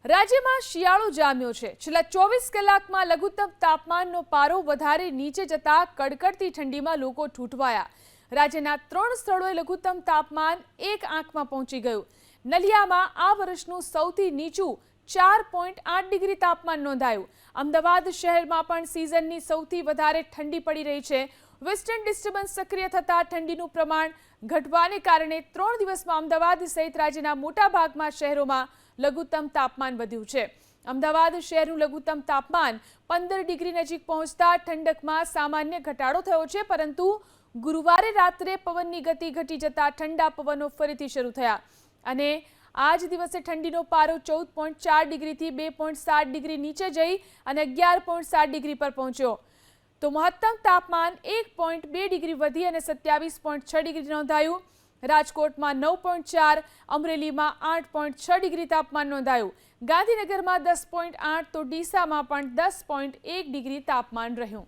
રાજ્યમાં શિયાળો જામ્યો છે। છેલ્લા 24 કલાકમાં લઘુત્તમ તાપમાનનો પારો વધારે નીચે જતા કડકડતી ઠંડીમાં લોકો ઠૂંઠવાયા। રાજ્યના 3 સ્થળોએ લઘુત્તમ તાપમાન 1 આંકમાં પહોંચી ગયું। નલિયામાં આ વર્ષનું સૌથી નીચું 4.8 ડિગ્રી તાપમાન નોંધાયું। અમદાવાદ શહેરમાં પણ સિઝનની સૌથી વધારે ઠંડી પડી રહી છે। વેસ્ટર્ન ડિસ્ટર્બન્સ સક્રિય થતા ઠંડીનું પ્રમાણ ઘટવાને કારણે 3 દિવસમાં અમદાવાદ સહિત રાજ્યના મોટાભાગના શહેરોમાં લઘુત્તમ તાપમાન વધ્યું છે। અમદાવાદ શહેરનું લઘુત્તમ તાપમાન 15 ડિગ્રી નજીક પહોંચતા ઠંડકમાં સામાન્ય ઘટાડો થયો છે, પરંતુ ગુરુવારે રાત્રે પવનની ગતિ ઘટી જતા ઠંડા પવનો ફરીથી શરૂ થયા અને આ જ દિવસે ઠંડીનો પારો 14.4 ડિગ્રીથી 2.7 ડિગ્રી નીચે જઈ અને 11.7 ડિગ્રી પર પહોંચ્યો। તો મહત્તમ તાપમાન 1.2 ડિગ્રી વધી અને 27.6 ડિગ્રી નોંધાયું। રાજકોટમાં 9.4, અમરેલીમાં 8.6 ડિગ્રી તાપમાન નોંધાયું। ગાંધીનગરમાં 10.8 તો ડીસામાં પણ 10.1 ડિગ્રી તાપમાન રહ્યું।